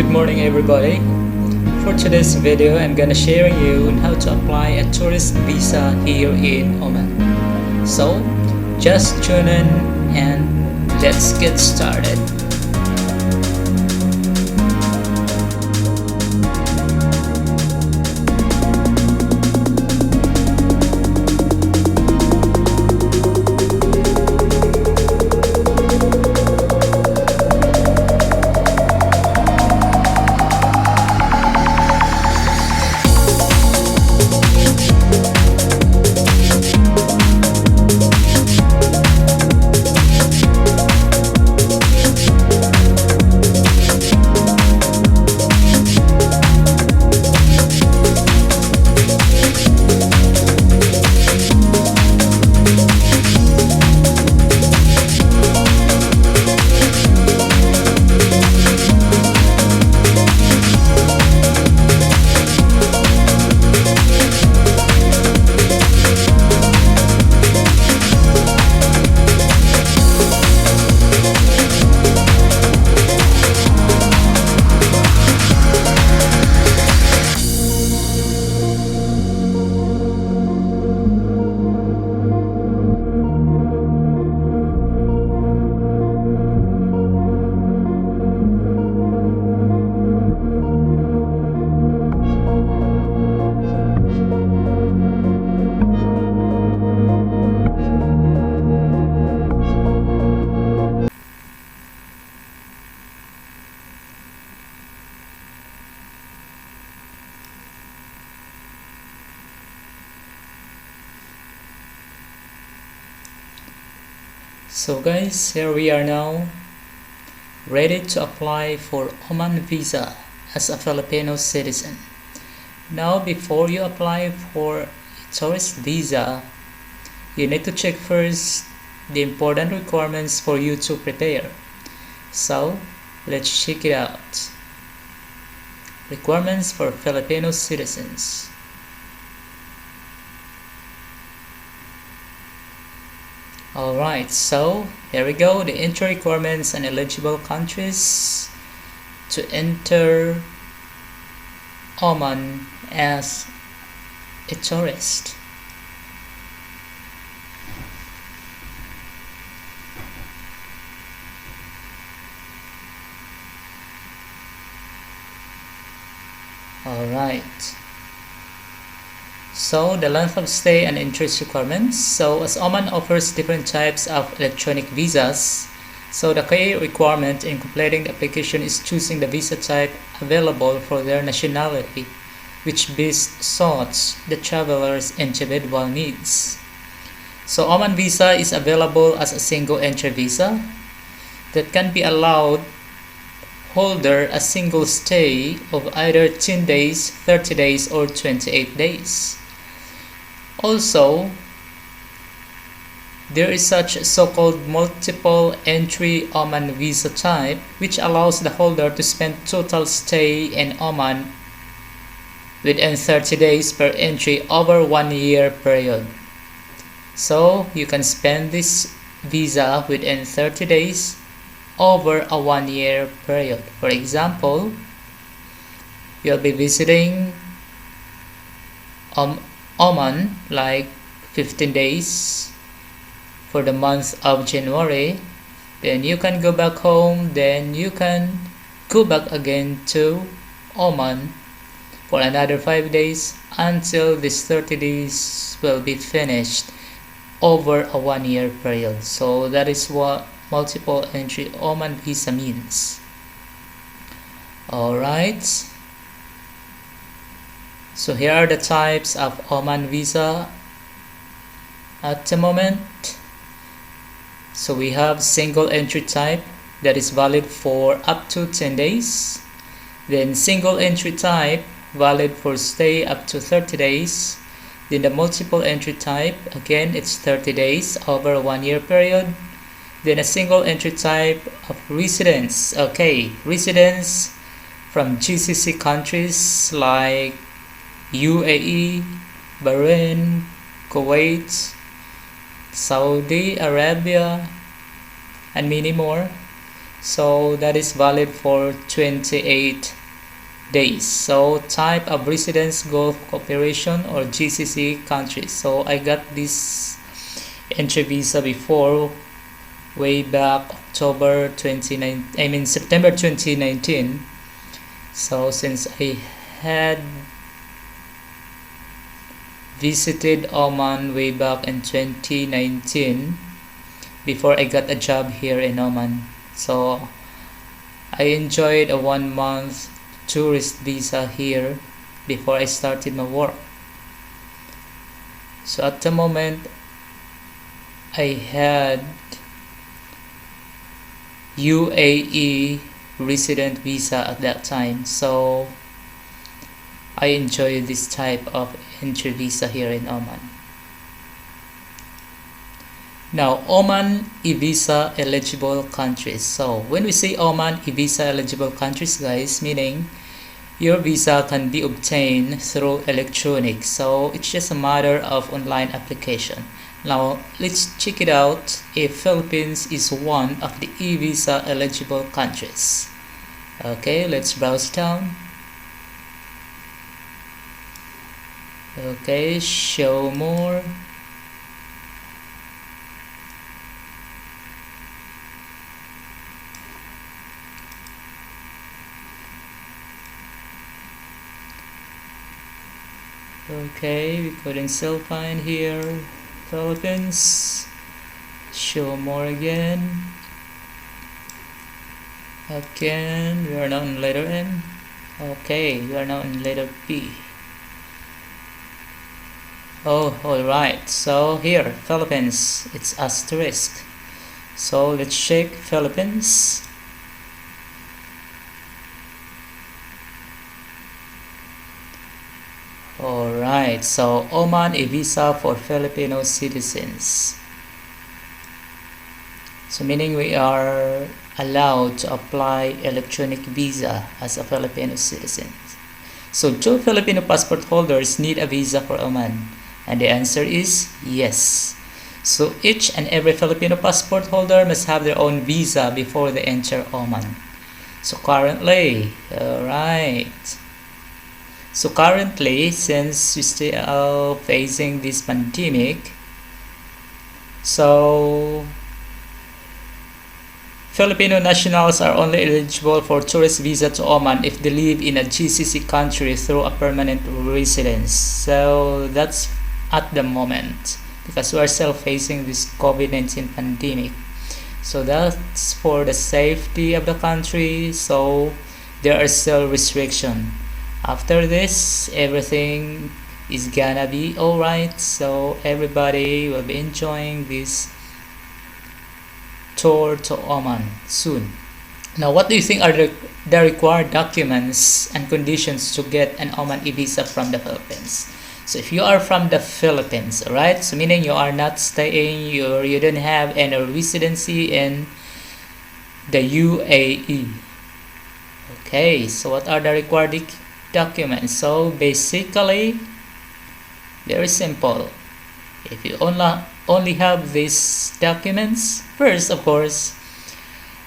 Good morning everybody. For today's video, I'm gonna share you on how to apply a tourist visa here in Oman. So, just tune in and let's get started. So guys, here we are now, ready to apply for Oman visa as a Filipino citizen. Now before you apply for a tourist visa, you need to check first the important requirements for you to prepare. So let's check it out. Requirements for Filipino citizens. Alright, so here we go, the entry requirements and eligible countries to enter Oman as a tourist. Alright. So the length of stay and interest requirements. So as Oman offers different types of electronic visas, so the key requirement in completing the application is choosing the visa type available for their nationality, which best suits the traveler's individual needs. So Oman visa is available as a single entry visa that can be allowed holder a single stay of either 10 days, 30 days or 28 days. Also, there is such a so-called multiple entry Oman visa type, which allows the holder to spend total stay in Oman within 30 days per entry over 1 year period. So you can spend this visa within 30 days over a 1 year period. For example, you'll be visiting Oman like 15 days for the month of January, then you can go back home, then you can go back again to Oman for another 5 days until this 30 days will be finished over a 1 year period. So that is what multiple entry Oman visa means. Alright, so here are the types of Oman visa at the moment. So we have single entry type that is valid for up to 10 days, then single entry type valid for stay up to 30 days, then the multiple entry type, again it's 30 days over a 1 year period, then a single entry type of residence. Okay, residence from GCC countries like UAE, Bahrain, Kuwait, Saudi Arabia, and many more. So that is valid for 28 days. So type of residence, Gulf Cooperation or GCC countries. So I got this entry visa before, way back September 2019. So since I had visited Oman way back in 2019 before I got a job here in Oman, so I enjoyed a 1 month tourist visa here before I started my work. So at the moment I had UAE resident visa at that time, so I enjoy this type of entry visa here in Oman. Now, Oman eVisa eligible countries. So when we say Oman eVisa eligible countries, guys, meaning your visa can be obtained through electronic, so it's just a matter of online application. Now let's check it out if Philippines is one of the eVisa eligible countries. Okay, let's browse down. Okay, show more. Okay, we couldn't still find here Philippines. Show more again. Again, we are now in letter N. Okay, we are now in letter P. Oh, alright. So here, Philippines, it's asterisk. So let's check Philippines. Alright, so Oman eVisa for Filipino citizens. So meaning we are allowed to apply electronic visa as a Filipino citizen. So do Filipino passport holders need a visa for Oman? And the answer is yes. So each and every Filipino passport holder must have their own visa before they enter Oman. So currently, since we still facing this pandemic, so Filipino nationals are only eligible for tourist visa to Oman if they live in a GCC country through a permanent residence. So that's at the moment, because we are still facing this COVID-19 pandemic. So that's for the safety of the country, so there are still restrictions. After this, everything is gonna be alright, so everybody will be enjoying this tour to Oman soon. Now, what do you think are the required documents and conditions to get an Oman e-visa from the Philippines? So if you are from the Philippines, alright, so meaning you are not staying, you don't have any residency in the UAE. Okay, so what are the required documents? So basically, very simple. If you only have these documents, first, of course,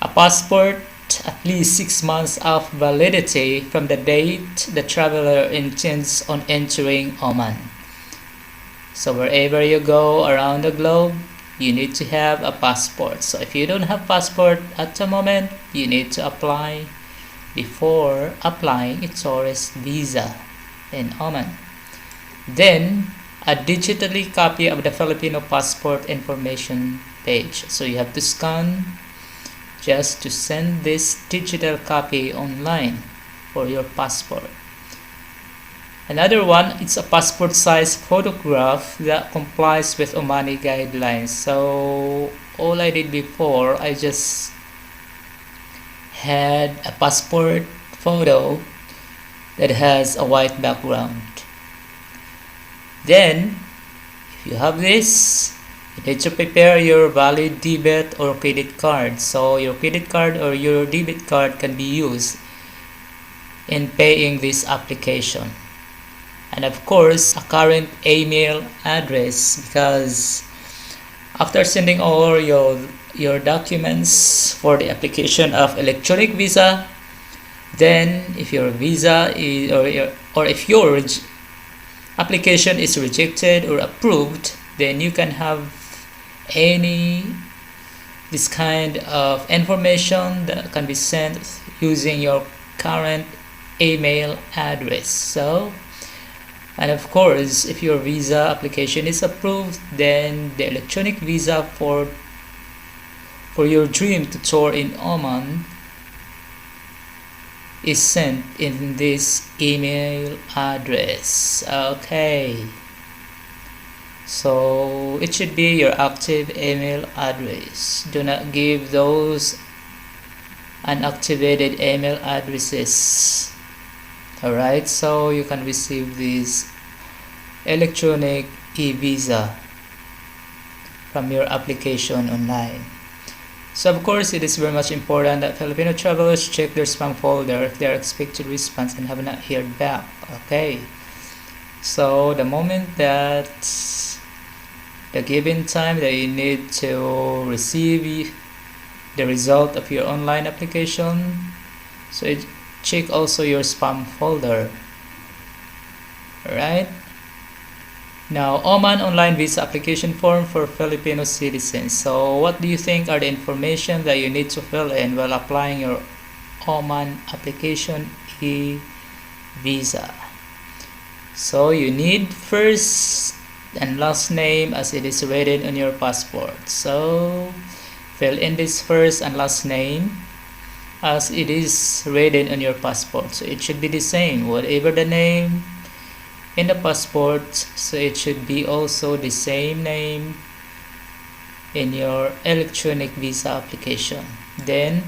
a passport at least 6 months of validity from the date the traveler intends on entering Oman. So wherever you go around the globe, you need to have a passport. So if you don't have passport at the moment, you need to apply before applying a tourist visa in Oman. Then a digitally copy of the Filipino passport information page. So you have to scan just to send this digital copy online for your passport. Another one, it's a passport size photograph that complies with Omani guidelines. So all I did before, I just had a passport photo that has a white background. Then, if you have this, you need to prepare your valid debit or credit card. So your credit card or your debit card can be used in paying this application. And of course, a current email address, because after sending all your your documents for the application of electronic visa. Then if your visa is or if your application is rejected or approved, then you can have any this kind of information that can be sent using your current email address. So, and of course, if your visa application is approved, then the electronic visa for your dream to tour in Oman is sent in this email address. Okay, so it should be your active email address. Do not give those unactivated email addresses. Alright, so you can receive this electronic eVisa from your application online. So of course, it is very much important that Filipino travelers check their spam folder if they are expected response and have not heard back. Okay, so the moment that the given time that you need to receive the result of your online application, so check also your spam folder. Alright, now Oman online visa application form for Filipino citizens. So what do you think are the information that you need to fill in while applying your Oman application e-visa? So you need first and last name as it is rated on your passport. So fill in this first and last name as it is rated on your passport. So it should be the same, whatever the name in the passport, so it should be also the same name in your electronic visa application. Then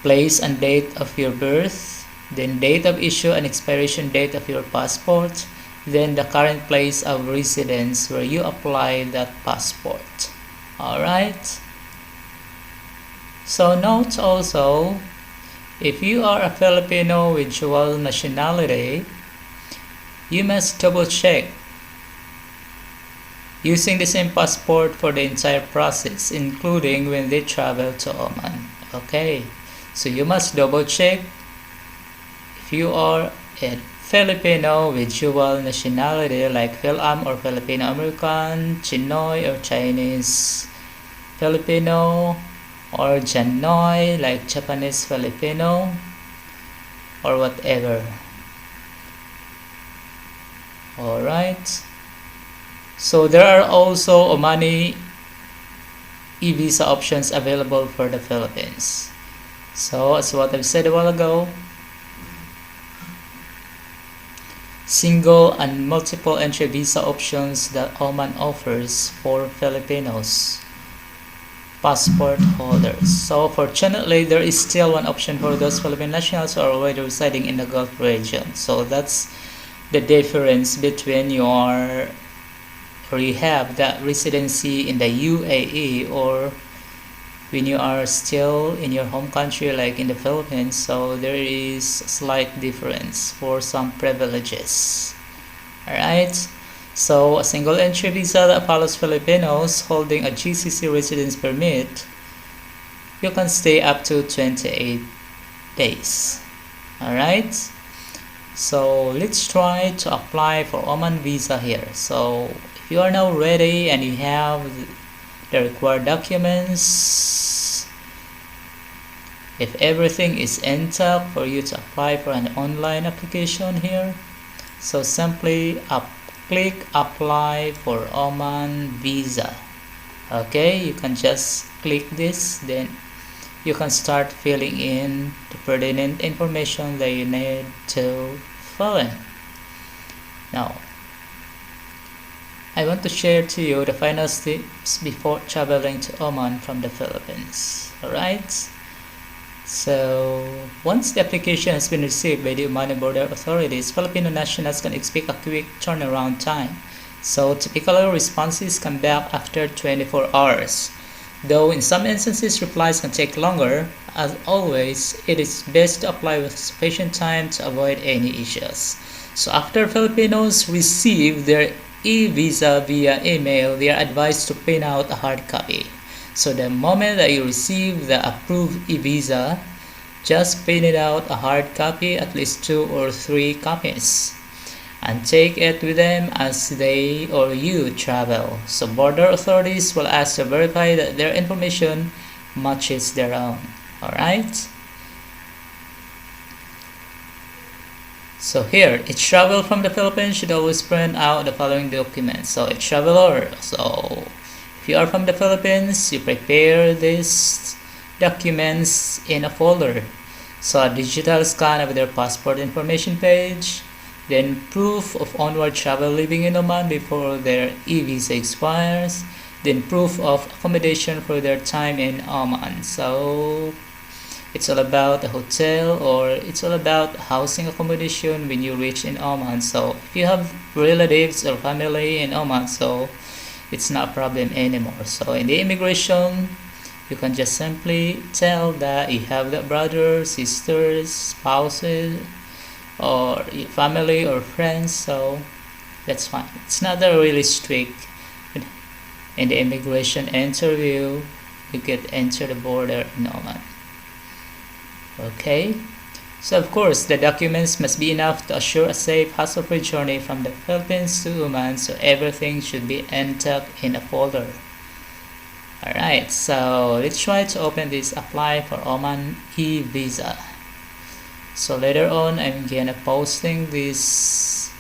place and date of your birth, then date of issue and expiration date of your passport, then the current place of residence where you apply that passport. Alright, so note also, if you are a Filipino with dual nationality, you must double check using the same passport for the entire process, including when they travel to Oman. Okay, so you must double check if you are a Filipino with dual nationality like Phil-Am or Filipino American, Chinoy or Chinese Filipino, or Janoy like Japanese Filipino, or whatever. Alright, so there are also Omani e-visa options available for the Philippines. So as what I've said a while ago, single and multiple entry visa options that Oman offers for Filipinos passport holders. So fortunately, there is still one option for those Philippine nationals who are already residing in the Gulf region. So that's the difference between you have that residency in the UAE or when you are still in your home country like in the Philippines. So there is a slight difference for some privileges. Alright, so a single entry visa that follows Filipinos holding a GCC residence permit, you can stay up to 28 days. Alright, so let's try to apply for Oman visa here. So if you are now ready and you have the required documents, if everything is intact for you to apply for an online application here, so simply click apply for Oman visa. Okay, you can just click this, then you can start filling in the pertinent information that you need to fill in. Now I want to share to you the final steps before traveling to Oman from the Philippines. Alright, so once the application has been received by the Omani border authorities, Filipino nationals can expect a quick turnaround time. So typically responses come back after 24 hours. Though in some instances replies can take longer, as always, it is best to apply with sufficient time to avoid any issues. So after Filipinos receive their e-visa via email, they are advised to print out a hard copy. So the moment that you receive the approved eVisa, just print it out a hard copy, at least 2 or 3 copies, and take it with them as they or you travel. So border authorities will ask to verify that their information matches their own. Alright? So here, each traveler from the Philippines should always print out the following documents. So each traveler, so if you are from the Philippines, you prepare these documents in a folder. So a digital scan of their passport information page, then proof of onward travel living in Oman before their eVisa expires, then proof of accommodation for their time in Oman. So it's all about the hotel, or it's all about housing accommodation when you reach in Oman. So if you have relatives or family in Oman, so it's not a problem anymore. So in the immigration, you can just simply tell that you have the brothers, sisters, spouses, or family or friends, so that's fine. It's not that really strict. In the immigration interview, you get enter the border in Oman. Okay, so of course the documents must be enough to assure a safe, hassle-free journey from the Philippines to Oman, so everything should be entered in a folder. Alright, so let's try to open this apply for Oman eVisa. So later on I'm gonna posting this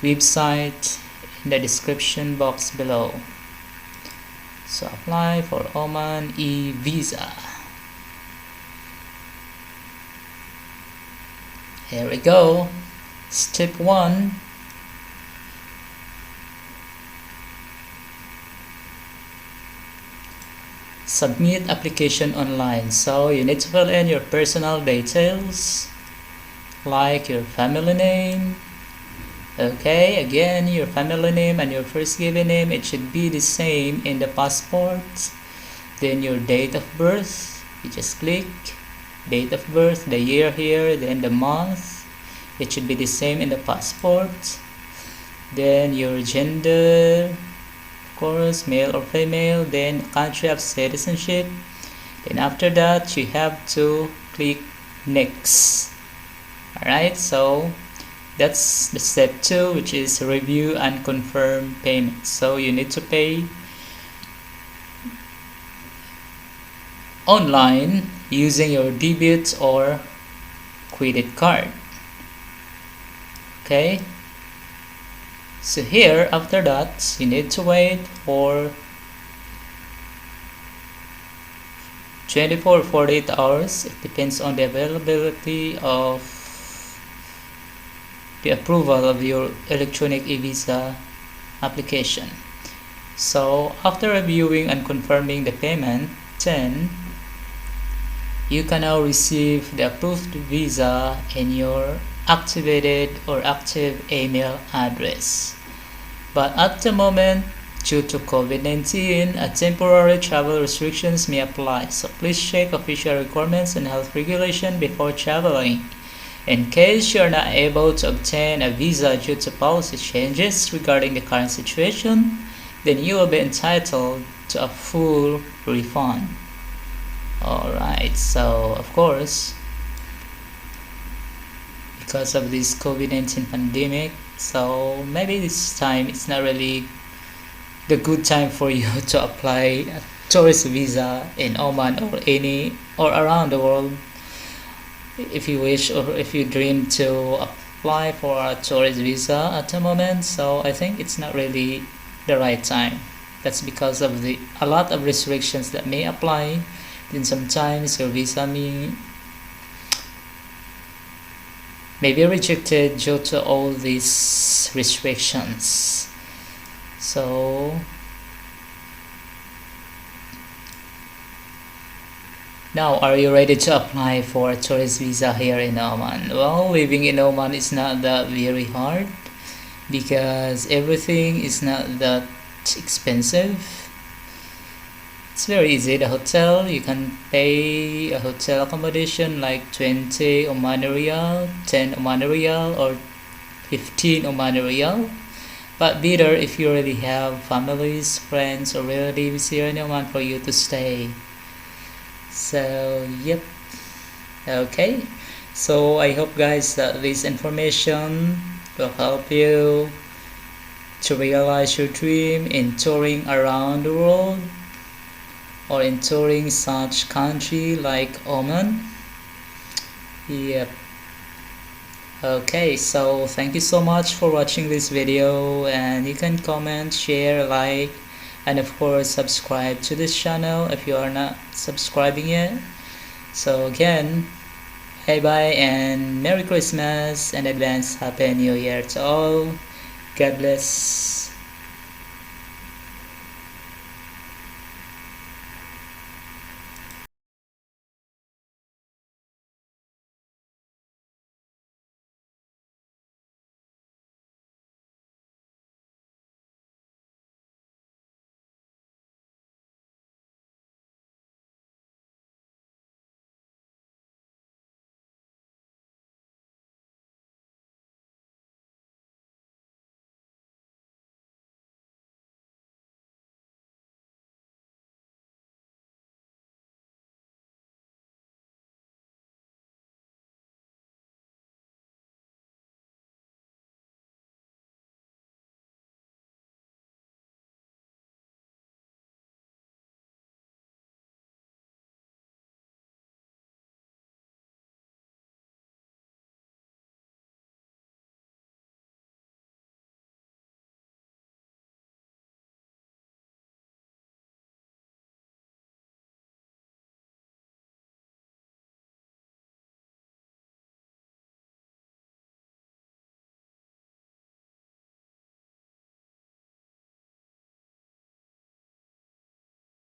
website in the description box below. So apply for Oman eVisa. Here we go. Step 1. Submit application online. So you need to fill in your personal details, like your family name. Okay, again, your family name and your first given name, it should be the same in the passport. Then your date of birth, you just click date of birth, the year here, then the month, it should be the same in the passport. Then your gender, of course, male or female, then country of citizenship. Then after that you have to click next. Alright, so that's the step 2, which is review and confirm payment. So you need to pay online using your debit or credit card. Okay, so here after that you need to wait for 24 or 48 hours. It depends on the availability of the approval of your electronic eVisa application. So after reviewing and confirming the payment, then you can now receive the approved visa in your activated or active email address. But at the moment, due to COVID-19, a temporary travel restrictions may apply, so please check official requirements and health regulation before traveling. In case you are not able to obtain a visa due to policy changes regarding the current situation, then you will be entitled to a full refund. Alright, so of course, because of this COVID-19 pandemic, so maybe this time it's not really the good time for you to apply a tourist visa in Oman or around the world. If you wish or if you dream to apply for a tourist visa at the moment, so I think it's not really the right time. That's because of a lot of restrictions that may apply. Then sometimes your visa may be rejected due to all these restrictions. So now, are you ready to apply for a tourist visa here in Oman? Well, living in Oman is not that very hard because everything is not that expensive. It's very easy. The hotel, you can pay a hotel accommodation like 20 Omani Riyal, 10 Omani Riyal, or 15 Omani Riyal. but better if you already have families, friends, or relatives here in Oman for you to stay. So yep. Okay, so I hope guys that this information will help you to realize your dream in touring around the world or in touring such country like Oman. Yep. Okay, so thank you so much for watching this video, and you can comment, share, like, and of course subscribe to this channel if you are not subscribing yet. So again, bye bye and Merry Christmas and advance Happy New Year to all. God bless.